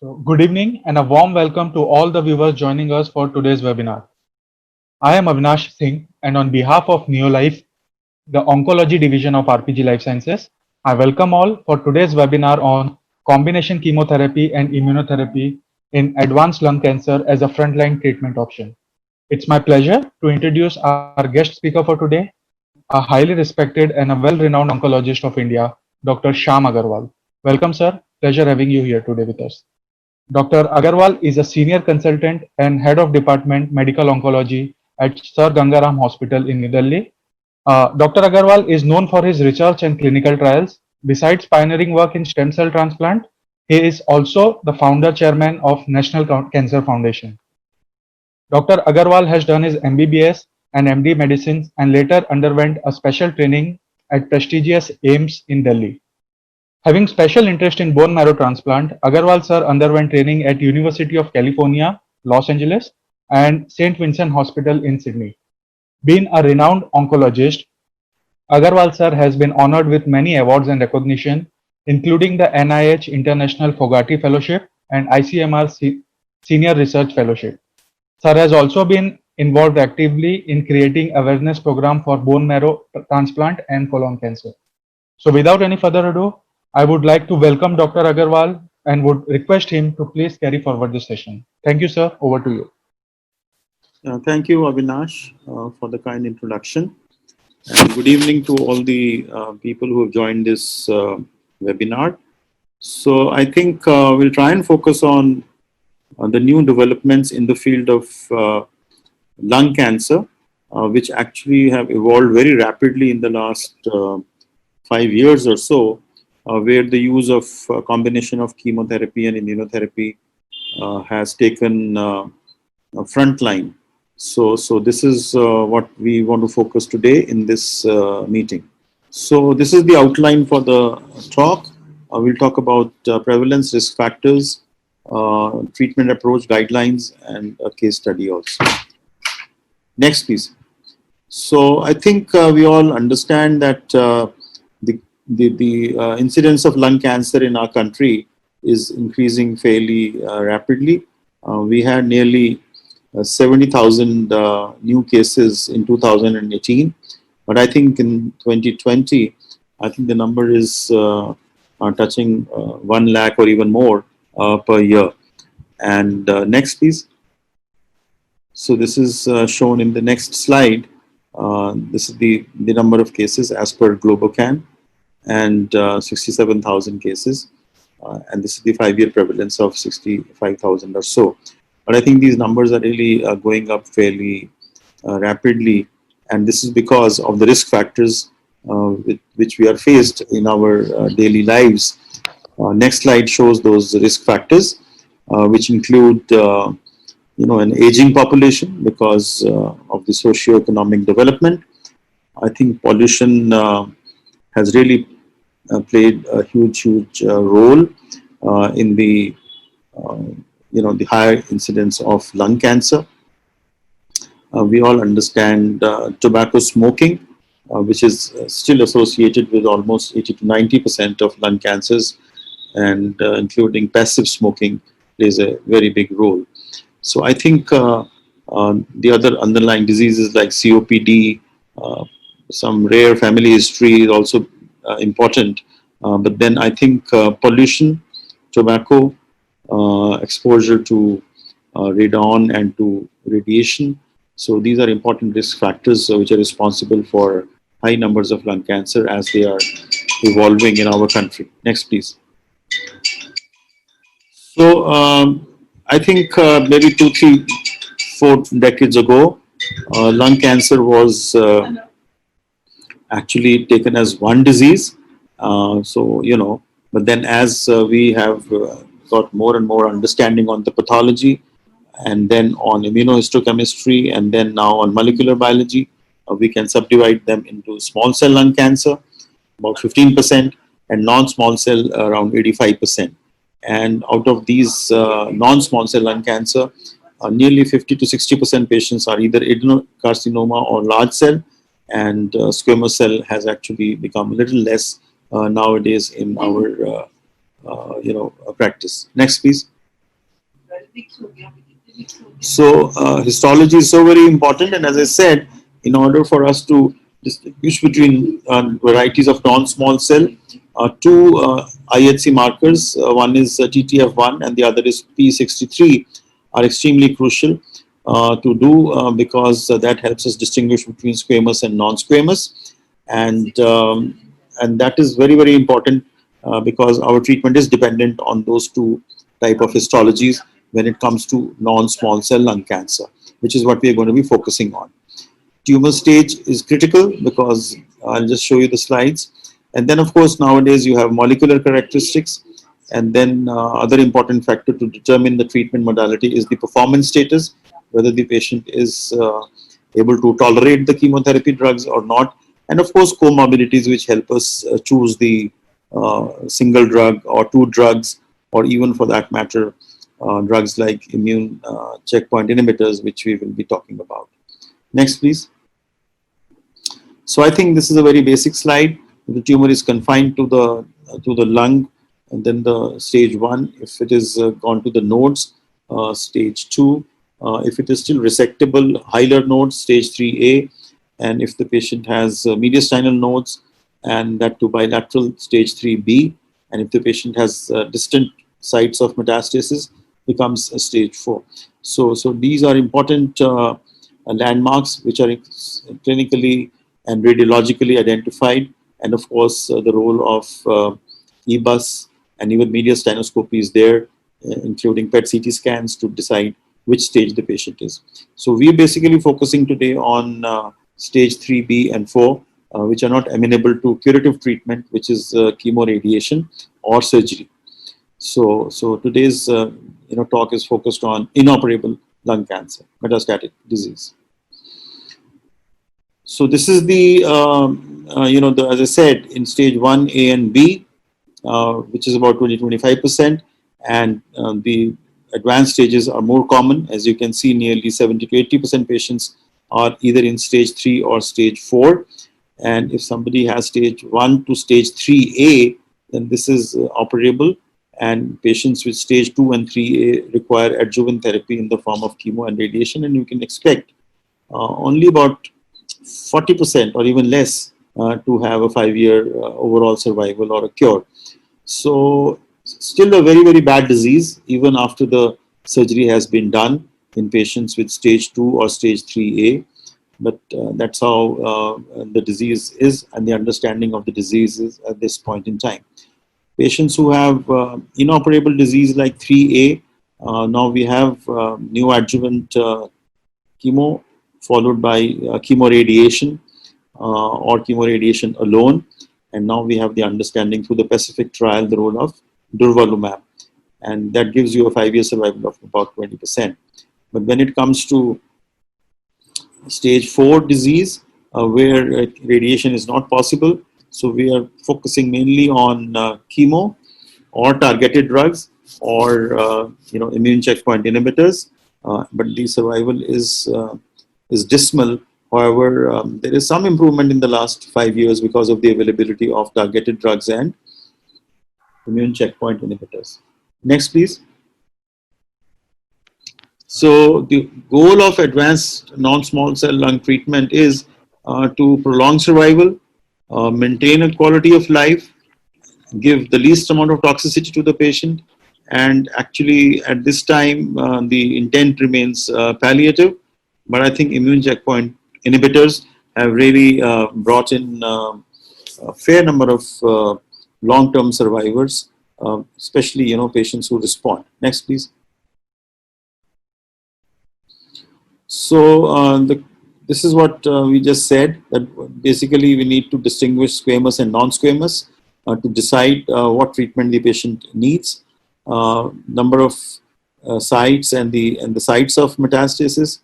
Good evening and a warm welcome to all the viewers joining us for today's webinar. I am Avinash Singh, and on behalf of Neolife, the Oncology Division of RPG Life Sciences, I welcome all for today's webinar on combination chemotherapy and immunotherapy in advanced lung cancer as a frontline treatment option. It's my pleasure to introduce our guest speaker for today, a highly respected and a well-renowned oncologist of India, Dr. Sham Agarwal. Welcome, sir. Pleasure having you here today with us. Dr. Agarwal is a senior consultant and head of department medical oncology at Sir Gangaram Hospital in New Delhi. Dr. Agarwal is known for his research and clinical trials. Besides pioneering work in stem cell transplant, he is also the founder chairman of National Cancer Foundation. Dr. Agarwal has done his MBBS and MD medicine and later underwent a special training at prestigious AIMS in Delhi. Having special interest in bone marrow transplant, Agarwal sir underwent training at University of California, Los Angeles and St. Vincent Hospital in Sydney. Being a renowned oncologist, Agarwal sir has been honored with many awards and recognition, including the NIH International Fogarty Fellowship and ICMR Senior Research Fellowship. Sir has also been involved actively in creating awareness program for bone marrow transplant and colon cancer. So without any further ado, I would like to welcome Dr. Agarwal and would request him to please carry forward the session. Thank you, sir. Over to you. Thank you, Avinash, for the kind introduction. And good evening to all the people who have joined this webinar. So I think we'll try and focus on the new developments in the field of lung cancer, which actually have evolved very rapidly in the last 5 years or so, where the use of a combination of chemotherapy and immunotherapy has taken a front line. So this is what we want to focus today in this meeting. So this is the outline for the talk. We'll talk about prevalence, risk factors, treatment approach, guidelines, and a case study also. Next, please. So I think we all understand that the incidence of lung cancer in our country is increasing fairly rapidly. We had nearly 70,000 new cases in 2018, but I think in 2020, I think the number is touching 1 lakh or even more per year. And next, please. So this is shown in the next slide. This is the number of cases as per Globocan, and 67,000 cases. And this is the 5-year prevalence of 65,000 or so. But I think these numbers are really going up fairly rapidly. And this is because of the risk factors with which we are faced in our daily lives. Next slide shows those risk factors, which include an aging population because of the socio-economic development. I think pollution has really played a huge role in the the higher incidence of lung cancer. We all understand tobacco smoking, which is still associated with almost 80 to 90% of lung cancers, and including passive smoking plays a very big role. So I think the other underlying diseases like COPD, some rare family history is also important. But then I think pollution, tobacco, exposure to radon and to radiation. So these are important risk factors which are responsible for high numbers of lung cancer as they are evolving in our country. Next, please. So I think maybe 2, 3, 4 decades ago, lung cancer was actually taken as one disease. But then as we have got more and more understanding on the pathology, and then on immunohistochemistry, and then now on molecular biology, we can subdivide them into small cell lung cancer, about 15%, and non-small cell around 85%. And out of these non-small cell lung cancer, nearly 50 to 60% patients are either adenocarcinoma or large cell, and squamous cell has actually become a little less nowadays in our practice. Next, please. So histology is so very important, and as I said, in order for us to distinguish between varieties of non-small cell, two IHC markers, one is TTF1 and the other is P63, are extremely crucial to do because that helps us distinguish between squamous and non-squamous, and that is very very important because our treatment is dependent on those two type of histologies when it comes to non-small cell lung cancer, which is what we are going to be focusing on. Tumor stage is critical because I'll just show you the slides. And then, of course, nowadays you have molecular characteristics. And then other important factor to determine the treatment modality is the performance status, whether the patient is able to tolerate the chemotherapy drugs or not. And of course, comorbidities which help us choose the single drug or two drugs, or even for that matter, drugs like immune checkpoint inhibitors, which we will be talking about. Next, please. So I think this is a very basic slide. The tumor is confined to the lung, and then the stage 1. If it is gone to the nodes, stage 2. If it is still resectable, hilar nodes, stage 3A. And if the patient has mediastinal nodes, and that to bilateral, stage 3B. And if the patient has distant sites of metastasis, becomes a stage 4. So these are important landmarks which are clinically and radiologically identified, and of course the role of EBUS and even mediastinoscopy is there, including PET CT scans to decide which stage the patient is. So we are basically focusing today on stage 3B and 4, which are not amenable to curative treatment, which is chemoradiation or surgery. So today's talk is focused on inoperable lung cancer, metastatic disease. So this is the as I said, in stage 1A and B, which is about 20-25%, and the advanced stages are more common. As you can see, nearly 70-80% patients are either in stage 3 or stage 4. And if somebody has stage 1 to stage 3A, then this is operable. And patients with stage 2 and 3A require adjuvant therapy in the form of chemo and radiation. And you can expect only about 40% or even less to have a 5-year overall survival or a cure. So still a very, very bad disease, even after the surgery has been done in patients with stage 2 or stage 3A. But that's how the disease is, and the understanding of the disease is at this point in time. Patients who have inoperable disease like 3A, now we have neoadjuvant chemo followed by chemoradiation or chemoradiation alone. And now we have the understanding through the PACIFIC trial, the role of durvalumab. And that gives you a 5-year survival of about 20%. But when it comes to stage 4 disease, where radiation is not possible, so we are focusing mainly on chemo or targeted drugs or immune checkpoint inhibitors. But the survival is dismal. However, there is some improvement in the last 5 years because of the availability of targeted drugs and immune checkpoint inhibitors. Next, please. So the goal of advanced non-small cell lung treatment is to prolong survival, maintain a quality of life, give the least amount of toxicity to the patient, and actually at this time the intent remains palliative. But I think immune checkpoint inhibitors have really brought in a fair number of long-term survivors, especially patients who respond. Next, please. So this is what we just said, that basically we need to distinguish squamous and non-squamous to decide what treatment the patient needs, number of sites and the sites of metastasis,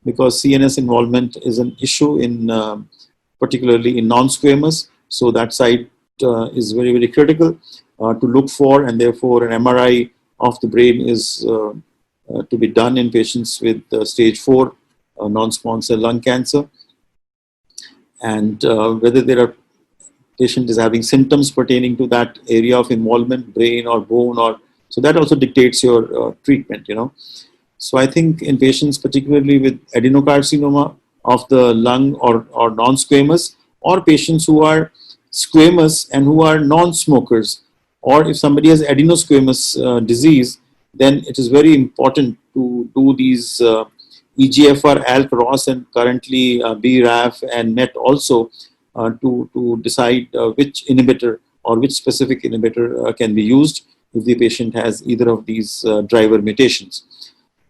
because CNS involvement is an issue in particularly in non-squamous. So that site is very, very critical to look for, and therefore an MRI of the brain is to be done in patients with stage 4 non-small cell lung cancer. And whether there are patient is having symptoms pertaining to that area of involvement, brain or bone or So that also dictates your treatment, you know. So I think in patients, particularly with adenocarcinoma of the lung or non-squamous, or patients who are squamous and who are non-smokers, or if somebody has adenosquamous disease, then it is very important to do these EGFR, ALK, ROS, and currently BRAF and MET also to decide which inhibitor or which specific inhibitor can be used if the patient has either of these driver mutations.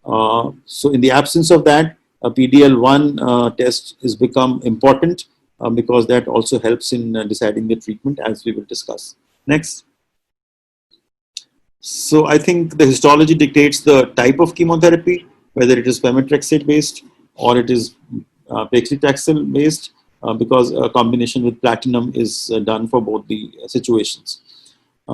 So in the absence of that, a PDL1 test is become important because that also helps in deciding the treatment, as we will discuss. Next. So I think the histology dictates the type of chemotherapy, whether it is pemetrexed based or it is paclitaxel based, because a combination with platinum is done for both the situations.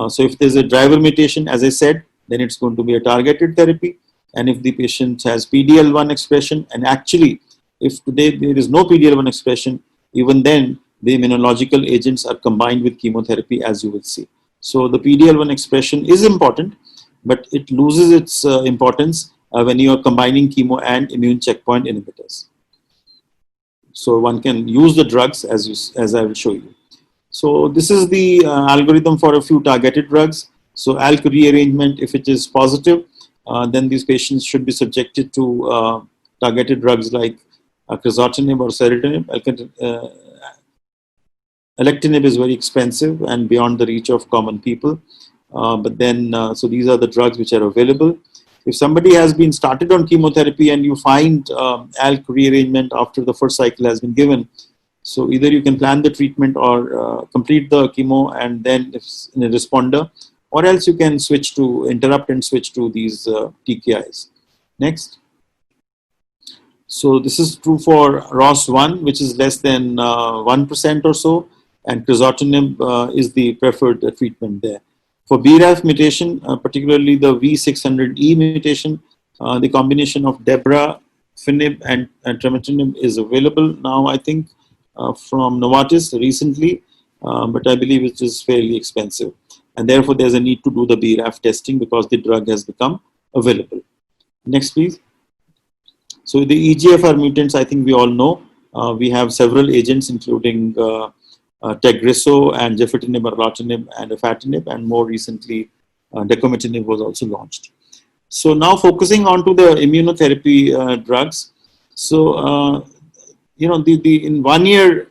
So if there's a driver mutation, as I said, then it's going to be a targeted therapy. And if the patient has PDL1 expression, and actually, if today there is no PDL1 expression, even then the immunological agents are combined with chemotherapy, as you will see. So the PDL1 expression is important, but it loses its importance when you are combining chemo and immune checkpoint inhibitors. So one can use the drugs as I will show you. So this is the algorithm for a few targeted drugs. So ALK rearrangement, if it is positive, then these patients should be subjected to targeted drugs like crizotinib or ceritinib. Alectinib is very expensive and beyond the reach of common people. But then, so these are the drugs which are available. If somebody has been started on chemotherapy and you find ALK rearrangement after the first cycle has been given, so either you can plan the treatment or complete the chemo and then if in a responder, or else you can switch to interrupt and switch to these TKIs. Next. So this is true for ROS1, which is less than 1% or so, and crizotinib is the preferred treatment there. For BRAF mutation, particularly the V600E mutation, the combination of dabrafenib and trametinib is available now, I think, from Novartis recently, but I believe it is fairly expensive. And therefore, there's a need to do the BRAF testing because the drug has become available. Next, please. So the EGFR mutants, I think we all know. We have several agents, including Tagrisso and gefitinib, erlotinib, and afatinib, and more recently, decomitinib was also launched. So now focusing on to the immunotherapy drugs. So, you know, in 1 year,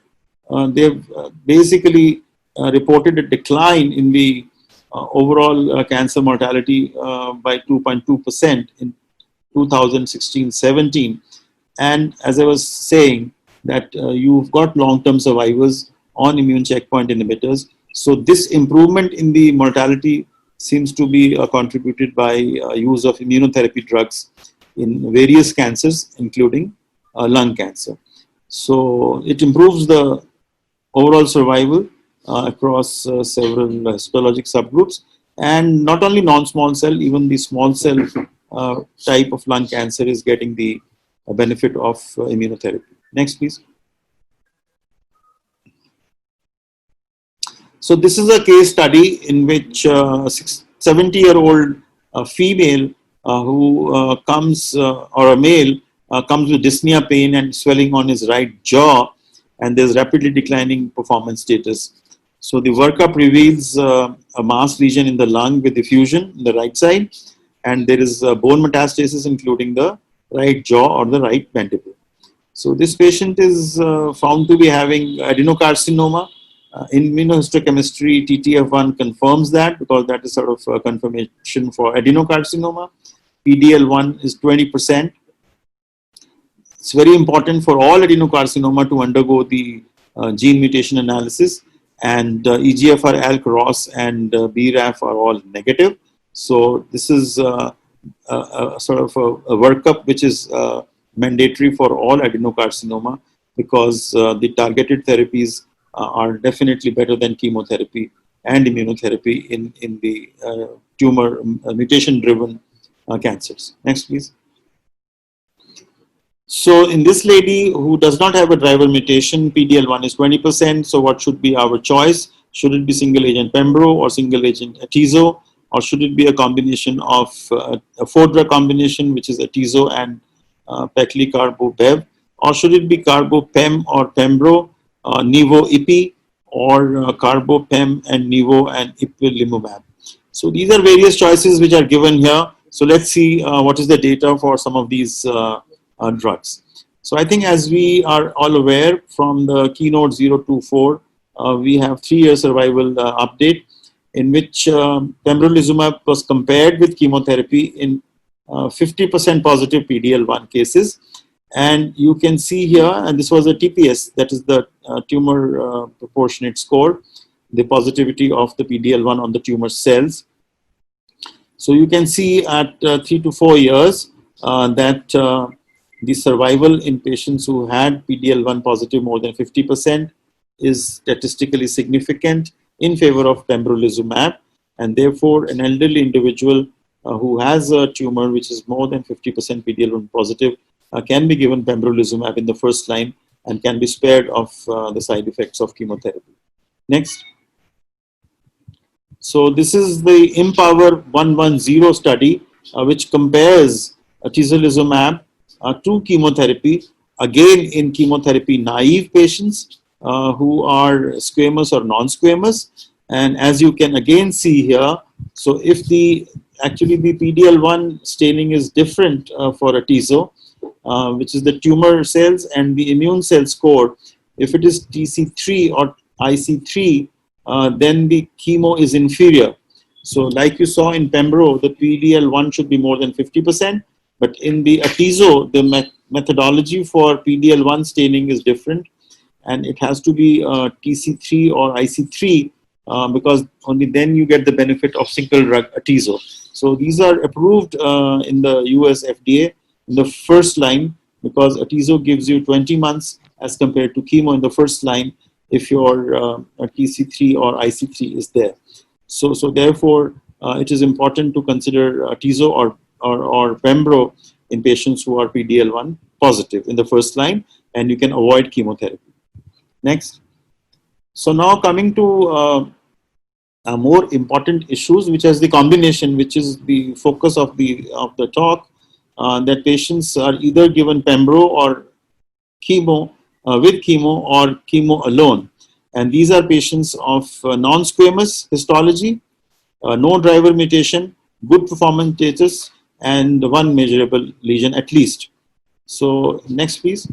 they've basically reported a decline in the overall cancer mortality by 2.2% in 2016-17. And as I was saying, that you've got long-term survivors on immune checkpoint inhibitors. So this improvement in the mortality seems to be contributed by use of immunotherapy drugs in various cancers, including lung cancer. So it improves the overall survival across several histologic subgroups, and not only non-small cell, even the small cell type of lung cancer is getting the benefit of immunotherapy. Next, please. So this is a case study in which a 70-year-old female who comes, or a male, comes with dyspnea, pain and swelling on his right jaw, and there's rapidly declining performance status. So the workup reveals a mass lesion in the lung with effusion in the right side, and there is bone metastasis including the right jaw or the right mandible. So this patient is found to be having adenocarcinoma. Immunohistochemistry TTF1 confirms that, because that is sort of a confirmation for adenocarcinoma. PDL1 is 20%. It's very important for all adenocarcinoma to undergo the gene mutation analysis, and EGFR, ALK, ROS, and BRAF are all negative. So this is a sort of a workup which is mandatory for all adenocarcinoma, because the targeted therapies are definitely better than chemotherapy and immunotherapy in the tumor mutation-driven cancers. Next, please. So in this lady who does not have a driver mutation, PDL1 is 20%. So what should be our choice? Should it be single agent Pembro or single agent Atezo? or should it be a combination of a four-drug combination, which is atezo and pacli-carbo-bev, or should it be carbo-pem or pembro, nivo-ipi, or carbo-pem and nivo and ipilimumab? So these are various choices which are given here. So let's see what is the data for some of these drugs. So I think, as we are all aware from the Keynote 024, we have 3-year survival update, in which pembrolizumab was compared with chemotherapy in 50% positive PD-L1 cases. And you can see here, and this was a TPS, that is the tumor proportionate score, the positivity of the PD-L1 on the tumor cells. So you can see at 3 to 4 years that the survival in patients who had PD-L1 positive more than 50% is statistically significant in favor of pembrolizumab, and therefore an elderly individual who has a tumor which is more than 50% PD-L1 positive can be given pembrolizumab in the first line and can be spared of the side effects of chemotherapy. Next. So this is the Empower 110 study, which compares atezolizumab to chemotherapy, again in chemotherapy naive patients who are squamous or non-squamous. And as you can again see here, so if actually the PD-L1 staining is different for atezo, which is the tumor cells, and the immune cell score, if it is TC3 or IC3, then the chemo is inferior. So like you saw in Pembro, the PD-L1 should be more than 50%, but in the atezo, the methodology for PD-L1 staining is different, and it has to be TC3 or IC3 because only then you get the benefit of single drug atezo. So these are approved in the US FDA in the first line, because atezo gives you 20 months as compared to chemo in the first line if your TC3 or IC3 is there. So therefore, it is important to consider atezo or pembro in patients who are PD-L1 positive in the first line, and you can avoid chemotherapy. Next. So now coming to more important issues, which is the combination, which is the focus of the talk, that patients are either given pembro or chemo with chemo or chemo alone. And these are patients of non-squamous histology, no driver mutation, good performance status, and one measurable lesion at least. So next, please.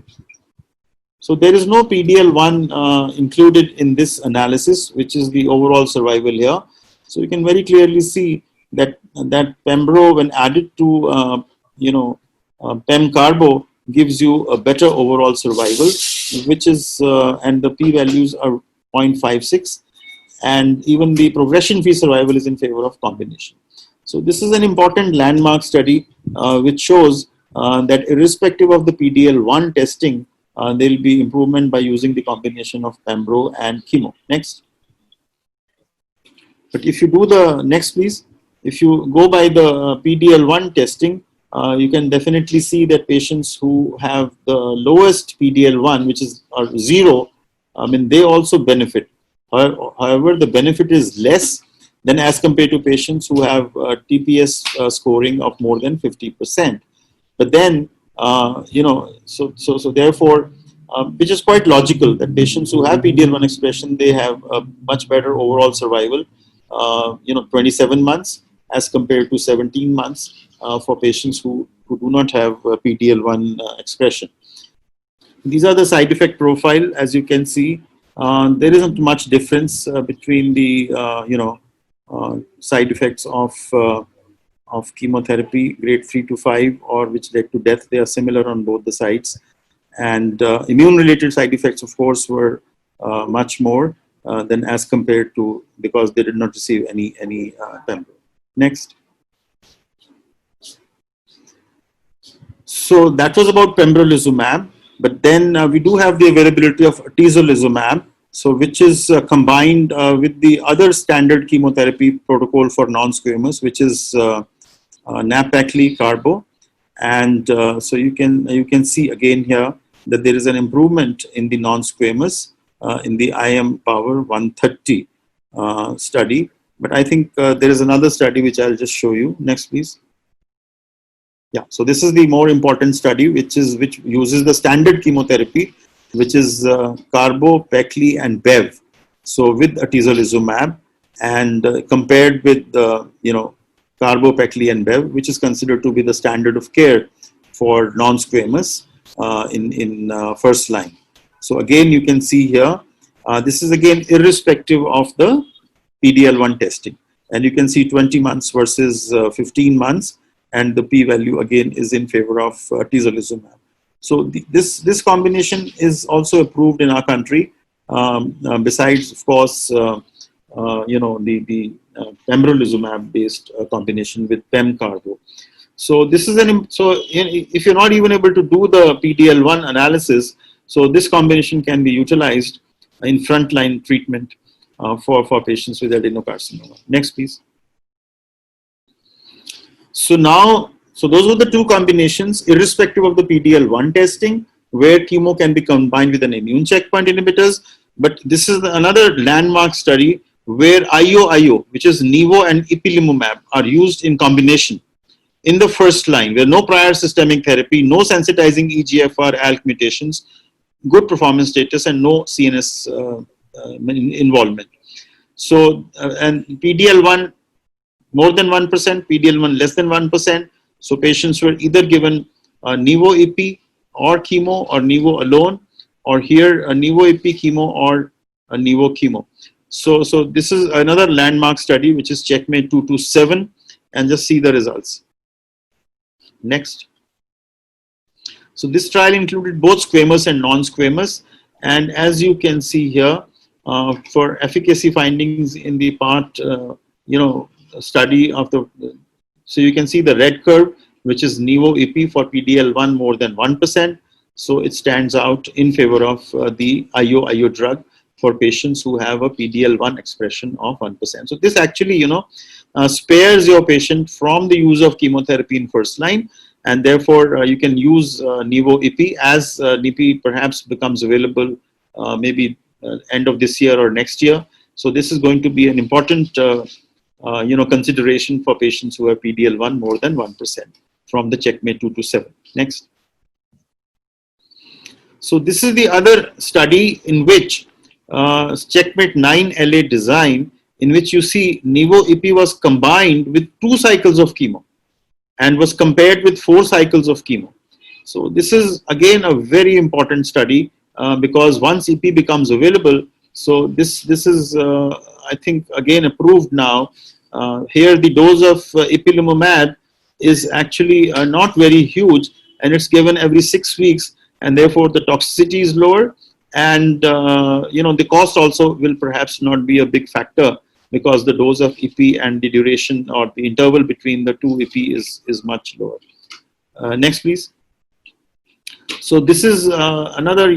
So there is no PD-L1 included in this analysis, which is the overall survival here. So you can very clearly see that pembro, when added to pem-carbo, gives you a better overall survival, which is and the p-values are 0.56, and even the progression-free survival is in favor of combination. So this is an important landmark study which shows that irrespective of the PD-L1 testing, there will be improvement by using the combination of pembro and chemo. Next. But if you do the next, please. If you go by the PD-L1 testing, you can definitely see that patients who have the lowest PD-L1, which is 0, they also benefit. However, the benefit is less than as compared to patients who have TPS scoring of more than 50%. But then, so therefore, which is quite logical, that patients who have PD-L1 expression, they have a much better overall survival, 27 months as compared to 17 months for patients who do not have PD-L1 expression. These are the side effect profile. As you can see, there isn't much difference between the side effects of chemotherapy, grade 3 to 5, or which led to death. They are similar on both the sides. And immune-related side effects, of course, were much more than as compared to, because they did not receive any pembro. Next. So that was about pembrolizumab. But then we do have the availability of atezolizumab, so which is combined with the other standard chemotherapy protocol for non-squamous, which is nab-pacli-carbo. And so you can see again here that there is an improvement in the non-squamous in the IM Power 130 study, But I think there is another study which I'll just show you. Next, please. Yeah, so this is the more important study, which uses the standard chemotherapy, which is carbo, pecli, and bev. So with atezolizumab, and compared with carbo, pecli, and bev, which is considered to be the standard of care for non-squamous in first line. So again, you can see here, this is again irrespective of the PD-L1 testing, and you can see 20 months versus 15 months, and the p-value again is in favor of atezolizumab. So this combination is also approved in our country. Besides, of course, the pembrolizumab based combination with pem-carbo. So this is if you're not even able to do the PD-L1 analysis, so this combination can be utilized in frontline treatment for patients with adenocarcinoma. Next, please. So those were the two combinations, irrespective of the PD-L1 testing, where chemo can be combined with an immune checkpoint inhibitors. But this is another landmark study where IO, which is Nivo and ipilimumab, are used in combination in the first line, where no prior systemic therapy, no sensitizing EGFR ALK mutations, good performance status, and no CNS involvement. So, and PD-L1 more than 1%, PD-L1 less than 1%. So patients were either given Nivo-Ipi or chemo, or Nivo alone, or here a Nivo-Ipi chemo or a Nivo chemo. So this is another landmark study, which is Checkmate 227, and just see the results. Next. So this trial included both squamous and non-squamous, and as you can see here, for efficacy findings in the part, study of the, so you can see the red curve, which is Nivo-Ipi for PD-L1 more than 1%. So it stands out in favor of the IO drug for patients who have a PD-L1 expression of 1%. So this actually, spares your patient from the use of chemotherapy in first line, and therefore you can use Nivo-Ipi as Nipi perhaps becomes available maybe end of this year or next year. So this is going to be an important consideration for patients who have PD-L1 more than 1% from the Checkmate 227. Next. So this is the other study in which Checkmate 9LA design, in which you see Nivo-Ipi was combined with 2 cycles of chemo and was compared with 4 cycles of chemo. So this is again a very important study because once Ipi becomes available, so this is I think again approved now. Here the dose of ipilimumab is actually not very huge, and it's given every 6 weeks, and therefore the toxicity is lower, and the cost also will perhaps not be a big factor because the dose of Ipi and the duration or the interval between the 2 Ipi is much lower. Next, please. So this is another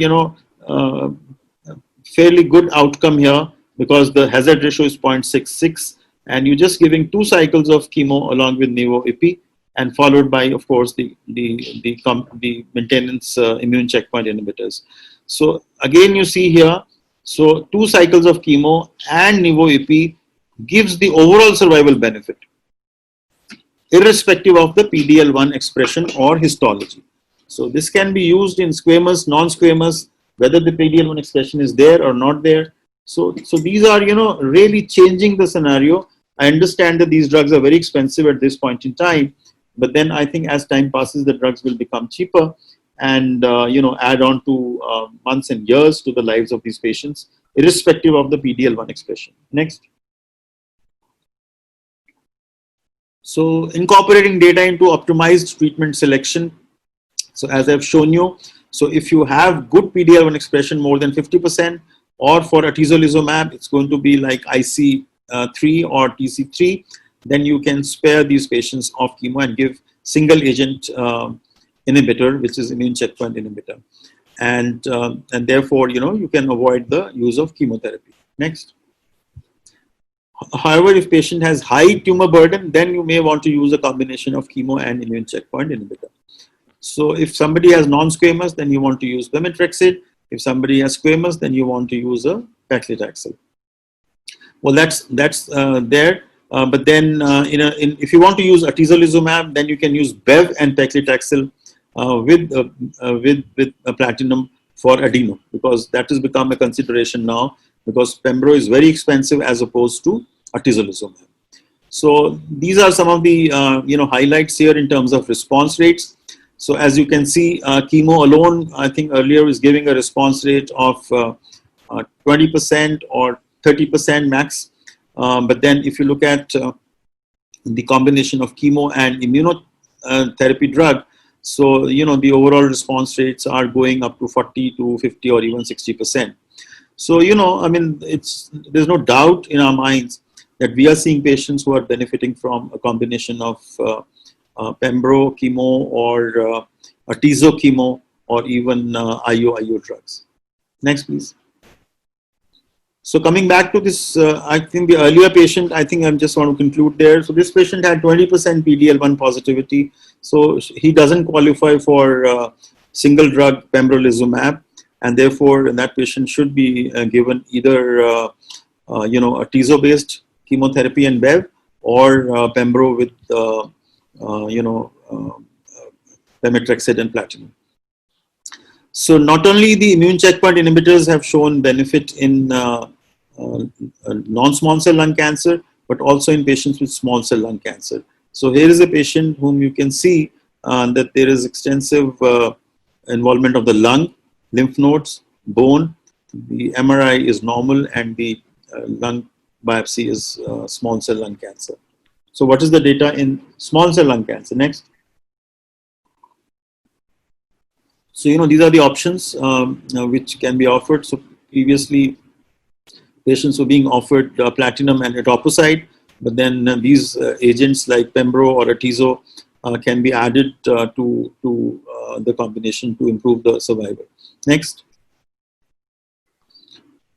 fairly good outcome here, because the hazard ratio is 0.66, and you're just giving 2 cycles of chemo along with Nivo-Ipi, and followed by, of course, the maintenance immune checkpoint inhibitors. So again, you see here, so 2 cycles of chemo and Nivo-Ipi gives the overall survival benefit, irrespective of the PD-L1 expression or histology. So this can be used in squamous, non-squamous, whether the PD-L1 expression is there or not there. So these are, really changing the scenario. I understand that these drugs are very expensive at this point in time, but then I think as time passes, the drugs will become cheaper and, add on to months and years to the lives of these patients, irrespective of the PD-L1 expression. Next. So incorporating data into optimized treatment selection. So as I've shown you, so if you have good PD-L1 expression more than 50%, or for atezolizumab, it's going to be like IC3 or TC3, then you can spare these patients of chemo and give single agent inhibitor, which is immune checkpoint inhibitor. And therefore, you can avoid the use of chemotherapy. Next. However, if patient has high tumor burden, then you may want to use a combination of chemo and immune checkpoint inhibitor. So if somebody has non-squamous, then you want to use pemetrexed. If somebody has squamous, then you want to use a paclitaxel. Well, that's there. But then, if you want to use atezolizumab, then you can use Bev and paclitaxel with platinum for adeno, because that has become a consideration now, because pembro is very expensive as opposed to atezolizumab. So these are some of the highlights here in terms of response rates. So as you can see, chemo alone, I think earlier was giving a response rate of 20% or 30% max. But then if you look at the combination of chemo and immunotherapy drug, so the overall response rates are going up to 40 to 50 or even 60%. So I mean, there's no doubt in our minds that we are seeing patients who are benefiting from a combination of pembro chemo or atezo chemo or even IO drugs. Next, please. So coming back to this, I think the earlier patient, I think I just want to conclude there. So this patient had 20% PD-L1 positivity. So he doesn't qualify for single drug pembrolizumab, and therefore that patient should be given either atezo-based chemotherapy and Bev, or pembro with pemetrexed and platinum. So not only the immune checkpoint inhibitors have shown benefit in non-small cell lung cancer, but also in patients with small cell lung cancer. So here is a patient whom you can see that there is extensive involvement of the lung, lymph nodes, bone. The MRI is normal, and the lung biopsy is small cell lung cancer. So what is the data in small cell lung cancer? Next. So, these are the options which can be offered. So previously, patients were being offered platinum and etoposide, but then these agents like pembro or atezo can be added to the combination to improve the survival. Next.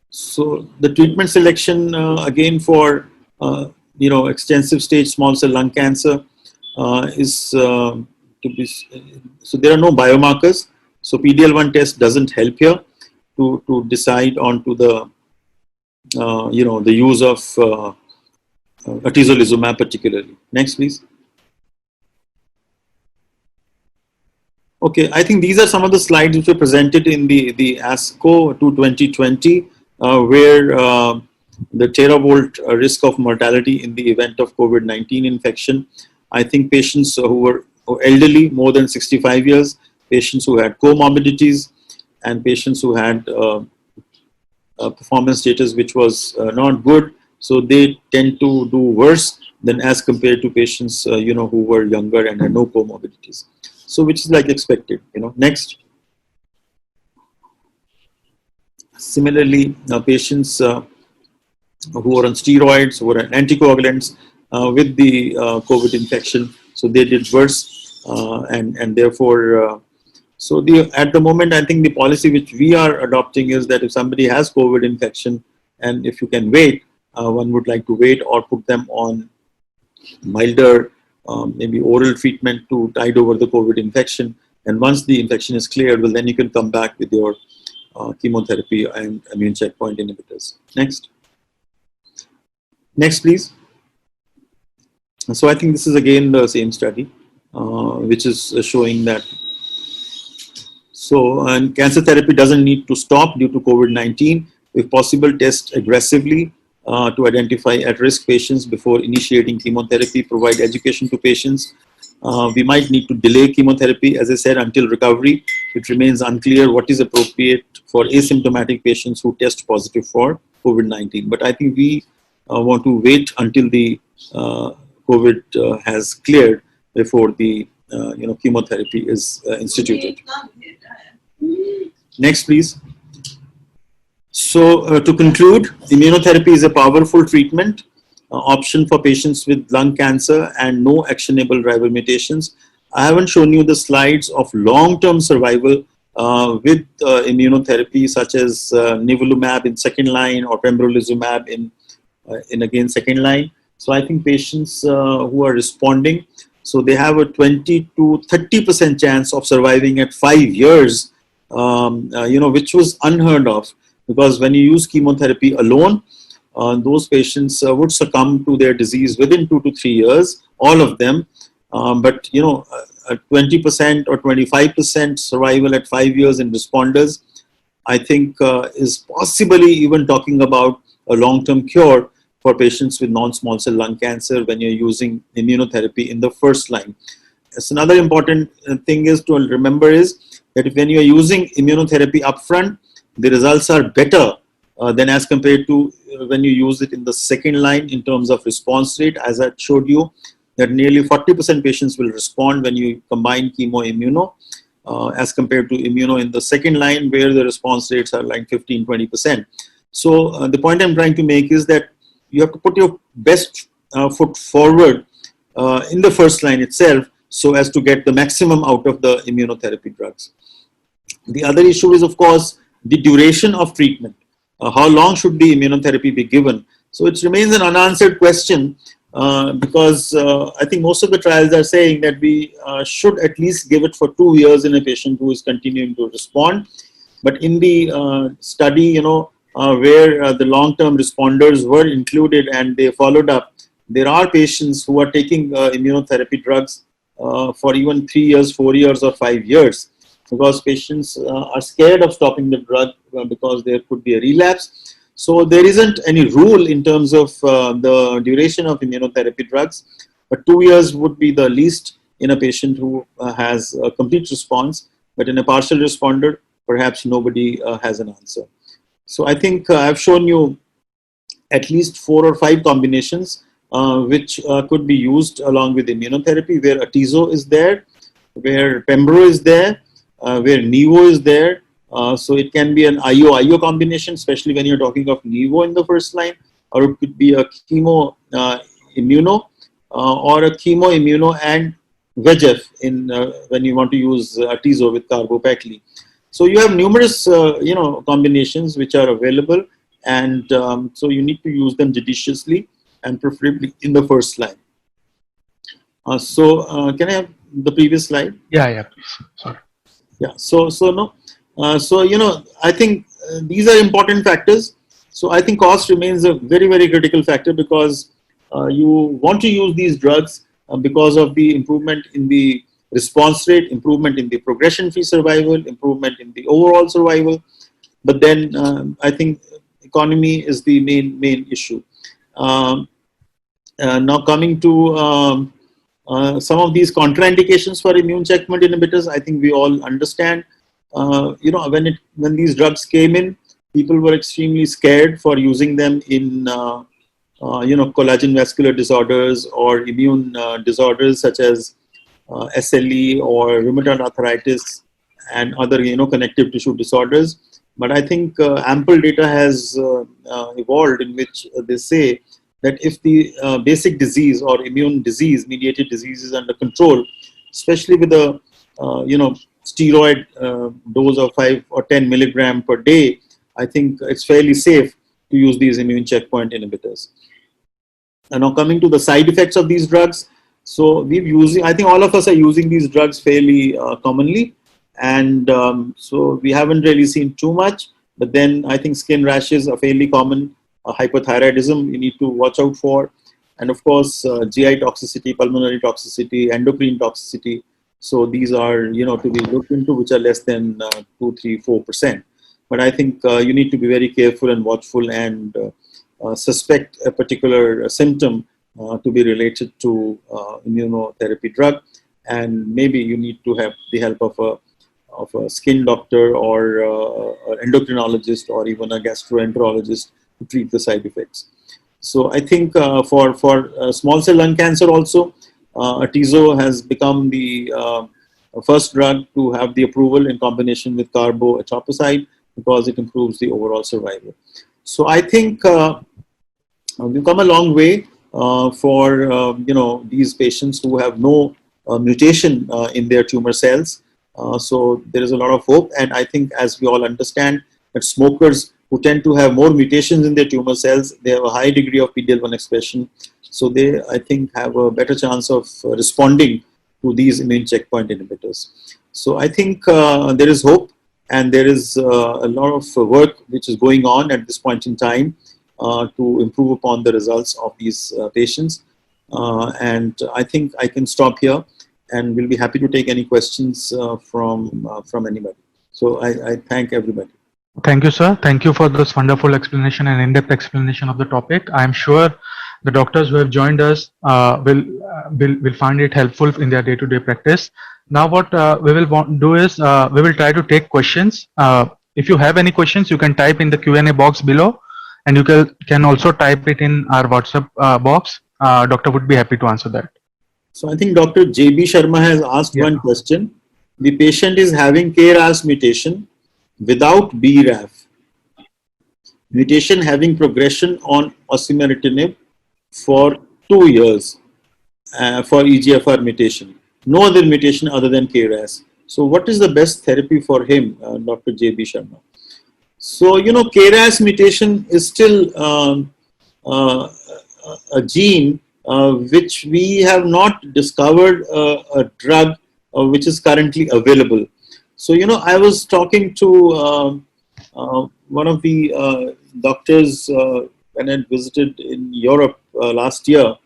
So the treatment selection again for extensive stage small cell lung cancer is to be. So there are no biomarkers. So PD-L1 test doesn't help here to decide onto the the use of atezolizumab particularly. Next, please. Okay, I think these are some of the slides which were presented in the ASCO 2020, where the teravolt risk of mortality in the event of COVID-19 infection. I think patients who were elderly, more than 65 years, patients who had comorbidities, and patients who had performance status which was not good, so they tend to do worse than as compared to patients who were younger and had no comorbidities. So which is like expected. Next. Similarly, patients who are on steroids, who are on anticoagulants with the COVID infection, so they did worse, and therefore. So at the moment, I think the policy which we are adopting is that if somebody has COVID infection, and if you can wait, one would like to wait or put them on milder, maybe oral treatment to tide over the COVID infection. And once the infection is cleared, well, then you can come back with your chemotherapy and immune checkpoint inhibitors. Next. Next, please. So I think this is again the same study, which is showing that. So, and cancer therapy doesn't need to stop due to COVID-19. If possible, test aggressively to identify at-risk patients before initiating chemotherapy, provide education to patients. We might need to delay chemotherapy, as I said, until recovery. It remains unclear what is appropriate for asymptomatic patients who test positive for COVID-19. But I think we want to wait until the COVID has cleared before the chemotherapy is instituted. Next, please. So to conclude, immunotherapy is a powerful treatment option for patients with lung cancer and no actionable driver mutations. I haven't shown you the slides of long-term survival with immunotherapy, such as nivolumab in second line or pembrolizumab in again second line. So I think patients who are responding, so they have a 20 to 30% chance of surviving at 5 years, which was unheard of, because when you use chemotherapy alone, those patients would succumb to their disease within 2 to 3 years, all of them. But you know, 20% or 25% survival at 5 years in responders, I think is possibly even talking about a long-term cure for patients with non-small cell lung cancer when you're using immunotherapy in the first line. It's another important thing is to remember is that when you are using immunotherapy upfront, the results are better than as compared to when you use it in the second line in terms of response rate. As I showed you, that nearly 40% patients will respond when you combine chemo-immuno as compared to immuno in the second line, where the response rates are like 15-20%. So the point I'm trying to make is that you have to put your best foot forward in the first line itself, so as to get the maximum out of the immunotherapy drugs. The other issue is, of course, the duration of treatment. How long should the immunotherapy be given? So it remains an unanswered question because I think most of the trials are saying that we should at least give it for 2 years in a patient who is continuing to respond. But in the study, you know, where the long-term responders were included and they followed up, there are patients who are taking immunotherapy drugs for even 3 years, 4 years, or 5 years, because patients are scared of stopping the drug because there could be a relapse. So there isn't any rule in terms of the duration of immunotherapy drugs, but 2 years would be the least in a patient who has a complete response, but in a partial responder, perhaps nobody has an answer. So I think I've shown you at least 4 or 5 combinations which could be used along with immunotherapy, where Atezo is there, where Pembro is there, where Nivo is there. So it can be an IO-IO combination, especially when you're talking of Nivo in the first line, or it could be a chemo immuno or a chemo immuno and VEGF in when you want to use Atezo with carbopacli. So you have numerous you know, combinations which are available, and so you need to use them judiciously and preferably in the first line. Can I have the previous slide? Yeah, please. Sorry. Yeah. So you know, I think these are important factors. So I think cost remains a very, very critical factor, because you want to use these drugs because of the improvement in the response rate, improvement in the progression-free survival, improvement in the overall survival. But then I think economy is the main issue. Now coming to some of these contraindications for immune checkpoint inhibitors, I think we all understand. You know, when these drugs came in, people were extremely scared for using them in you know, collagen vascular disorders or immune disorders such as SLE or rheumatoid arthritis and other, you know, connective tissue disorders. But I think ample data has evolved in which they say that if the basic disease or immune disease mediated disease is under control, especially with a you know, steroid dose of 5 or 10 milligram per day, I think it's fairly safe to use these immune checkpoint inhibitors. And now coming to the side effects of these drugs, so I think all of us are using these drugs fairly commonly, and so we haven't really seen too much. But then I think skin rashes are fairly common. Hypothyroidism you need to watch out for, and of course GI toxicity, pulmonary toxicity, endocrine toxicity. So these are, you know, to be looked into, which are less than 2, 3, 4%. But I think you need to be very careful and watchful and suspect a particular symptom to be related to immunotherapy drug, and maybe you need to have the help of a skin doctor or an endocrinologist or even a gastroenterologist to treat the side effects. So I think for small cell lung cancer also, Atezo has become the first drug to have the approval in combination with carbo-etoposide, because it improves the overall survival. So I think we've come a long way for you know, these patients who have no mutation in their tumor cells. So there is a lot of hope, and I think, as we all understand, that smokers who tend to have more mutations in their tumor cells, they have a high degree of PD-L1 expression. So they, I think, have a better chance of responding to these immune checkpoint inhibitors. So I think there is hope, and there is a lot of work which is going on at this point in time to improve upon the results of these patients. And I think I can stop here, and we'll be happy to take any questions from anybody. So I thank everybody. Thank you, sir. Thank you for this wonderful explanation and in-depth explanation of the topic. I am sure the doctors who have joined us will find it helpful in their day-to-day practice. Now, what we will do is we will try to take questions. If you have any questions, you can type in the Q&A box below, and you can also type it in our WhatsApp box. Doctor would be happy to answer that. So I think Dr. J.B. Sharma has asked one question. The patient is having KRAS mutation without BRAF. Mutation having progression on osimertinib for 2 years for EGFR mutation. No other mutation other than KRAS. So what is the best therapy for him, Dr. J.B. Sharma? So, KRAS mutation is still a gene which we have not discovered a drug which is currently available. So, I was talking to one of the doctors when I visited in Europe last year.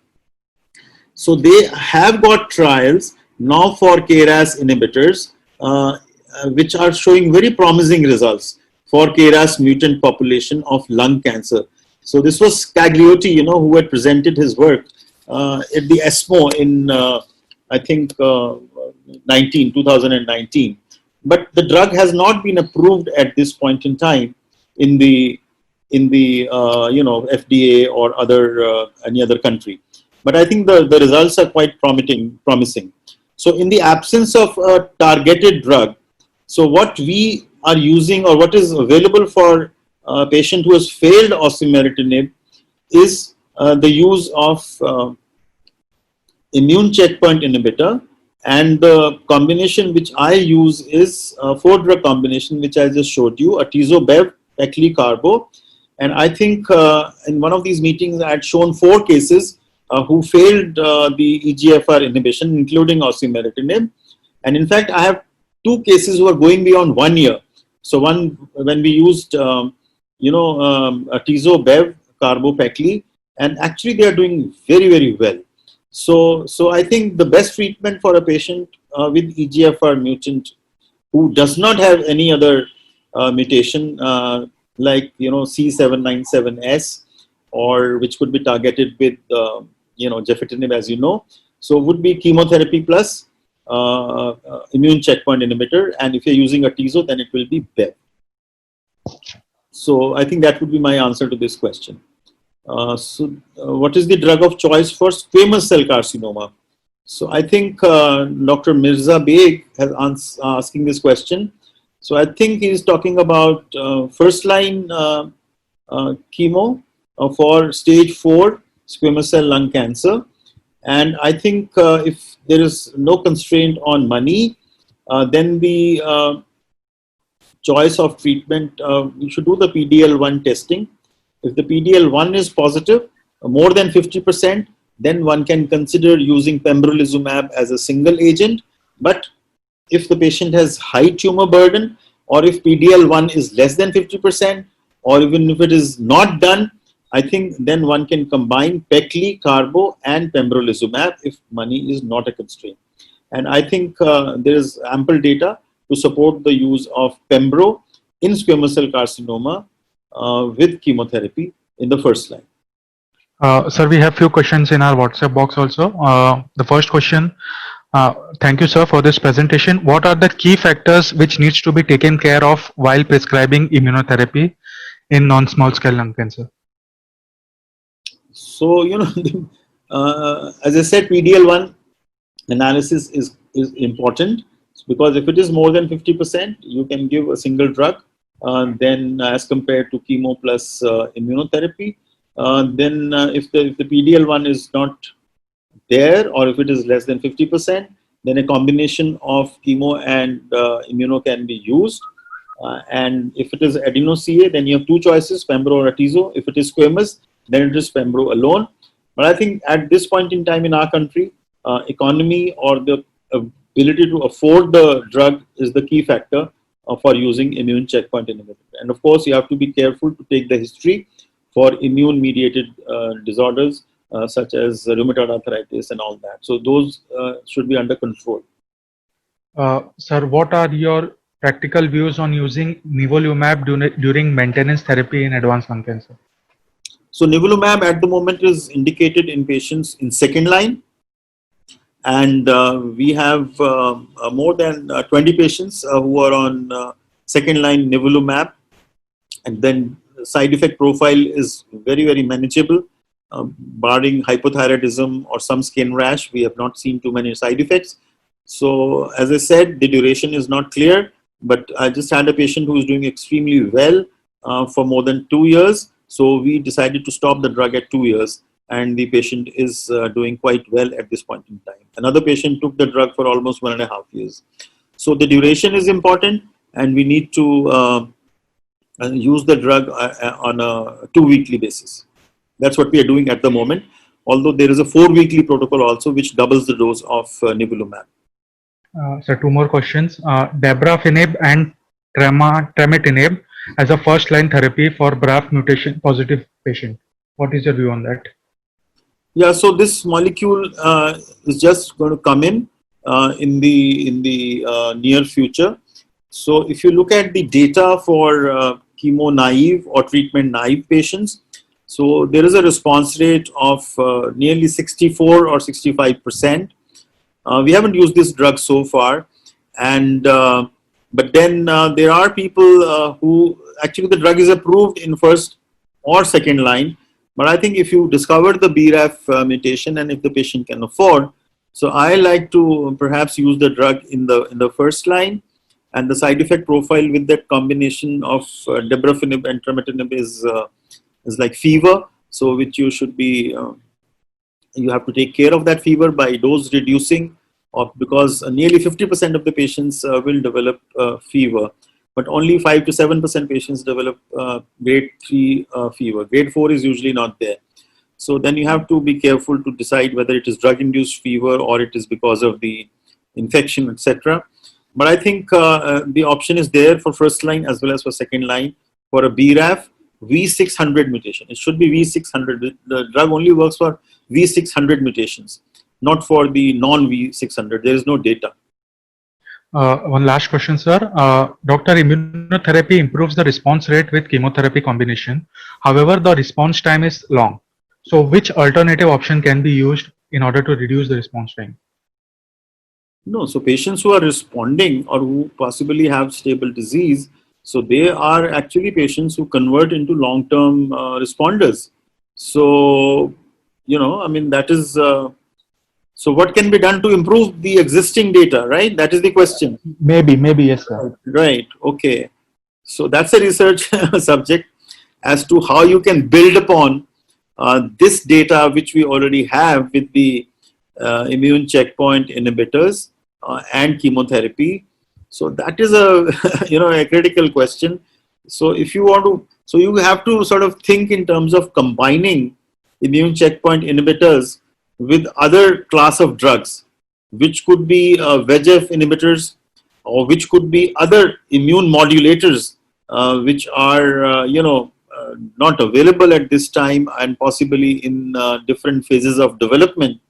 So they have got trials now for KRAS inhibitors, which are showing very promising results for KRAS mutant population of lung cancer. So this was Cagliotti, who had presented his work at the ESMO in, I think, 2019. But the drug has not been approved at this point in time in the FDA or any other country. But I think the results are quite promising. So in the absence of a targeted drug, so what we are using or what is available for a patient who has failed osimertinib is the use of immune checkpoint inhibitor, and the combination which I use is a 4-drug combination which I just showed you, atezo-bev, pecli, carbo. And I think in one of these meetings I had shown 4 cases who failed the EGFR inhibition, including osimertinib. And in fact, I have 2 cases who are going beyond 1 year. So when we used, atezo-bev, carbo, pecli, and actually they are doing very, very well. So I think the best treatment for a patient with EGFR mutant who does not have any other mutation like C797S, or which could be targeted with gefitinib, as you know. So would be chemotherapy plus immune checkpoint inhibitor, and if you're using atezo, then it will be BEV. So I think that would be my answer to this question. What is the drug of choice for squamous cell carcinoma? So I think Dr. Mirza Beg has asking this question. So I think he is talking about first line chemo for stage 4 squamous cell lung cancer. And I think if there is no constraint on money, then the choice of treatment, you should do the PD-L1 testing. If the PD-L1 is positive, more than 50%, then one can consider using pembrolizumab as a single agent. But if the patient has high tumor burden, or if PD-L1 is less than 50%, or even if it is not done, I think then one can combine pecli, carbo, and pembrolizumab if money is not a constraint. And I think there is ample data to support the use of pembro in squamous cell carcinoma with chemotherapy in the first line. Sir, we have few questions in our WhatsApp box also. The first question, thank you, sir, for this presentation. What are the key factors which needs to be taken care of while prescribing immunotherapy in non-small cell lung cancer? So, as I said, PD-L1 analysis is important, because if it is more than 50%, you can give a single drug. Then as compared to chemo plus immunotherapy, then if the PD-L1 is not there, or if it is less than 50%, then a combination of chemo and immuno can be used. And if it is adeno-CA, then you have 2 choices, pembro or atezo. If it is squamous, then it is pembro alone. But I think at this point in time in our country, economy or the ability to afford the drug is the key factor for using immune checkpoint inhibitor. And of course, you have to be careful to take the history for immune-mediated disorders such as rheumatoid arthritis and all that. So those should be under control. Sir, what are your practical views on using nivolumab during maintenance therapy in advanced lung cancer? So nivolumab at the moment is indicated in patients in second line, and we have more than 20 patients who are on second line nivolumab, and then the side effect profile is very manageable, barring hypothyroidism or some skin rash. We have not seen too many side effects. So as I said, the duration is not clear, but I just had a patient who is doing extremely well for more than 2 years. So we decided to stop the drug at 2 years, and the patient is doing quite well at this point in time. Another patient took the drug for almost 1.5 years. So the duration is important, and we need to use the drug on a 2-weekly basis. That's what we are doing at the moment, although there is a 4-weekly protocol also which doubles the dose of nivolumab. So 2 more questions. Dabrafenib and trametinib as a first line therapy for BRAF mutation positive patient. What is your view on that? Yeah, so this molecule is just going to come in the near future. So if you look at the data for chemo naive or treatment naive patients, so there is a response rate of nearly 64 or 65%. We haven't used this drug so far, and but then there are people who actually the drug is approved in first or second line. But I think if you discover the BRAF mutation and if the patient can afford, so I like to perhaps use the drug in the first line, and the side effect profile with that combination of dabrafenib and trametinib is like fever, so which you should be you have to take care of that fever by dose reducing, or because nearly 50% of the patients will develop fever, but only 5 to 7% patients develop grade 3 fever. Grade 4 is usually not there. So then you have to be careful to decide whether it is drug-induced fever or it is because of the infection, etc. But I think the option is there for first line as well as for second line for a BRAF V600 mutation. It should be V600. The drug only works for V600 mutations, not for the non-V600. There is no data. One last question, sir. Doctor, immunotherapy improves the response rate with chemotherapy combination. However, the response time is long. So which alternative option can be used in order to reduce the response time? No, so patients who are responding or who possibly have stable disease, so they are actually patients who convert into long-term responders. So, you know, I mean, that is, so what can be done to improve the existing data, right? That is the question. Maybe, yes, sir. Right, okay. So that's a research subject as to how you can build upon this data which we already have with the immune checkpoint inhibitors and chemotherapy. So that is a a critical question. So if you want to, so you have to sort of think in terms of combining immune checkpoint inhibitors with other class of drugs, which could be VEGF inhibitors, or which could be other immune modulators, which are not available at this time and possibly in different phases of development,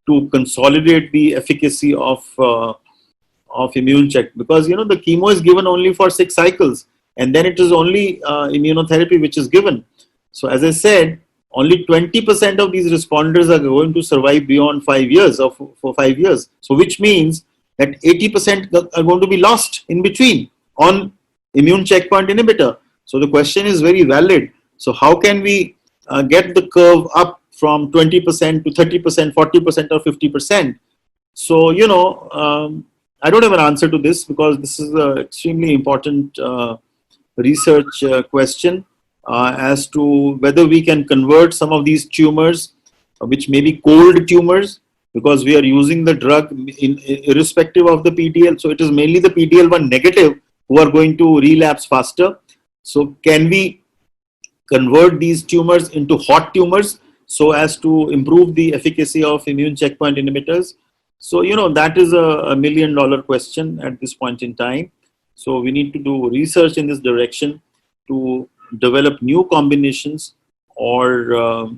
to consolidate the efficacy of immune check, because the chemo is given only for 6 cycles, and then it is only immunotherapy which is given. So as I said, only 20% of these responders are going to survive beyond 5 years or for 5 years. So which means that 80% are going to be lost in between on immune checkpoint inhibitor. So the question is very valid. So how can we get the curve up from 20% to 30%, 40% or 50%? So, I don't have an answer to this, because this is an extremely important research question as to whether we can convert some of these tumors, which may be cold tumors, because we are using the drug irrespective of the PDL. So it is mainly the PDL1 negative who are going to relapse faster. So can we convert these tumors into hot tumors so as to improve the efficacy of immune checkpoint inhibitors? So, that is a $1 million question at this point in time. So we need to do research in this direction to develop new combinations or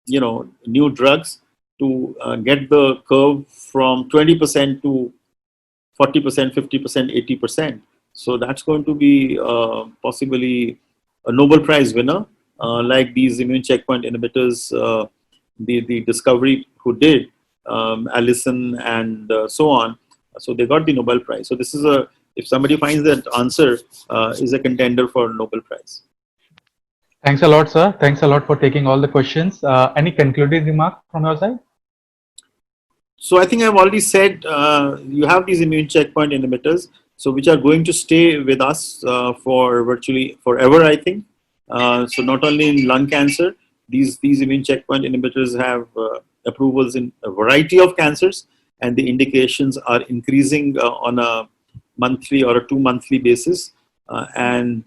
new drugs to get the curve from 20% to 40%, 50%, 80%. So that's going to be possibly a Nobel Prize winner, like these immune checkpoint inhibitors, the discovery who did, Allison and so on. So they got the Nobel Prize. So this is if somebody finds that answer, is a contender for Nobel Prize. Thanks a lot, sir. Thanks a lot for taking all the questions. Any concluding remark from your side? So I think I've already said you have these immune checkpoint inhibitors, so which are going to stay with us for virtually forever, I think. So not only in lung cancer, these immune checkpoint inhibitors have approvals in a variety of cancers, and the indications are increasing on a monthly or a 2-monthly basis. And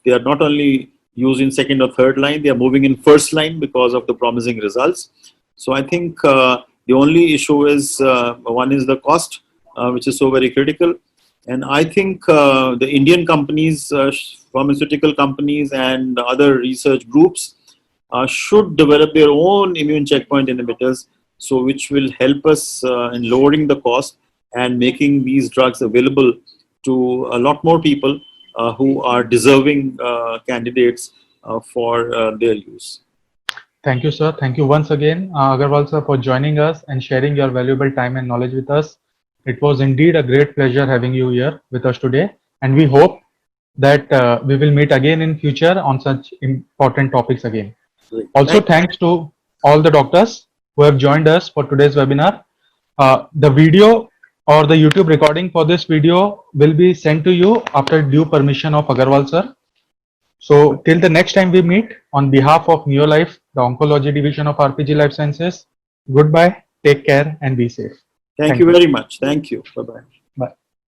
they are not only used in second or third line, they are moving in first line because of the promising results. So I think the only issue is one is the cost, which is so very critical. And I think the Indian companies, pharmaceutical companies and other research groups should develop their own immune checkpoint inhibitors, so which will help us in lowering the cost and making these drugs available to a lot more people who are deserving candidates for their use. Thank you, sir. Thank you once again, Agarwal sir, for joining us and sharing your valuable time and knowledge with us. It was indeed a great pleasure having you here with us today, and we hope that we will meet again in future on such important topics again. Great. Also, thanks to all the doctors who have joined us for today's webinar. The video or the YouTube recording for this video will be sent to you after due permission of Agarwal sir. So till the next time we meet, on behalf of Neolife, the Oncology Division of RPG Life Sciences, goodbye, take care and be safe. Thank you very much. Thank you. Bye-bye.